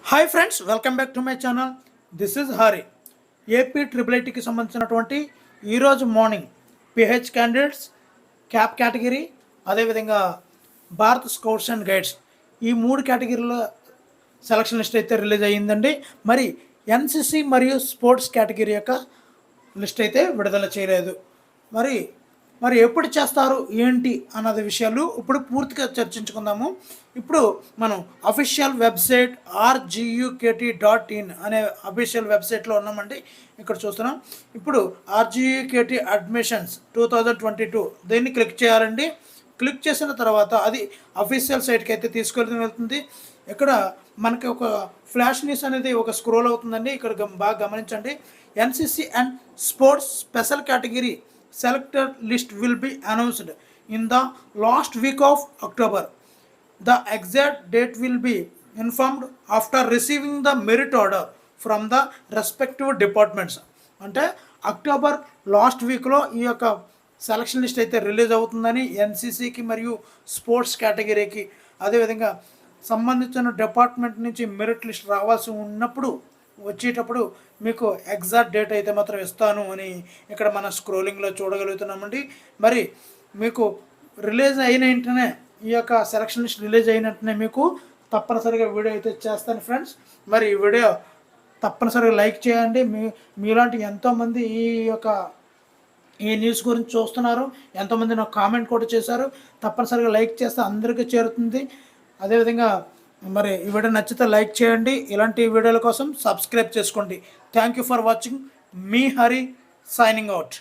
Hi friends, welcome back to my channel. This is Hari. AP triple ఐటీకి సంబంధించినటువంటి ఈరోజు morning PH candidates, CAP category, అదేవిధంగా Bharat scouts and guides ఈ మూడు కేటగిరీల సెలక్షన్ లిస్ట్ అయితే రిలీజ్ అయ్యిందండి. మరి ఎన్సిసి మరియు స్పోర్ట్స్ కేటగిరీ యొక్క లిస్ట్ అయితే విడుదల చేయలేదు. మరి ఎప్పుడు చేస్తారు ఏంటి అన్నది విషయాలు ఇప్పుడు పూర్తిగా చర్చించుకుందాము. ఇప్పుడు మనం అఫీషియల్ వెబ్సైట్ rgukt.in అనే అఫీషియల్ వెబ్సైట్లో ఉన్నామండి. ఇక్కడ చూస్తున్నాం. ఇప్పుడు RGUKT అడ్మిషన్స్ 2022 దీన్ని క్లిక్ చేయాలండి. క్లిక్ చేసిన తర్వాత అది అఫీషియల్ సైట్కి అయితే తీసుకెళ్ళి వెళ్తుంది. ఇక్కడ మనకి ఒక ఫ్లాష్ న్యూస్ అనేది ఒక స్క్రోల్ అవుతుందండి. ఇక్కడ బాగా గమనించండి. NCC and sports special category selected list will be announced in the last week of October. The exact date will be informed after receiving the merit order from the respective departments. అంటే October last వీక్లో ఈ యొక్క selection list అయితే release అవుతుందని ఎన్సిసికి మరియు sports కేటగిరీకి అదేవిధంగా సంబంధించిన డిపార్ట్మెంట్ నుంచి మెరిట్ లిస్ట్ రావాల్సి ఉన్నప్పుడు వచ్చేటప్పుడు మీకు ఎగ్జాక్ట్ డేట్ అయితే మాత్రం ఇస్తాను అని ఇక్కడ మన స్క్రోలింగ్లో చూడగలుగుతున్నామండి. మరి మీకు రిలీజ్ అయిన వెంటనే ఈ యొక్క సెలక్షన్ లిస్ట్ రిలీజ్ అయిన వెంటనే మీకు తప్పనిసరిగా వీడియో అయితే చేస్తాను ఫ్రెండ్స్. మరి ఈ వీడియో తప్పనిసరిగా లైక్ చేయండి. మీలాంటి ఎంతోమంది ఈ న్యూస్ గురించి చూస్తున్నారు. ఎంతోమంది నాకు కామెంట్ కూడా చేశారు. తప్పనిసరిగా లైక్ చేస్తే అందరికీ చేరుతుంది. అదేవిధంగా మరి ఈ వీడియో నచ్చితే లైక్ చేయండి. ఇలాంటి వీడియోల కోసం సబ్స్క్రైబ్ చేసుకోండి. Thank you for watching. Me Hari signing out.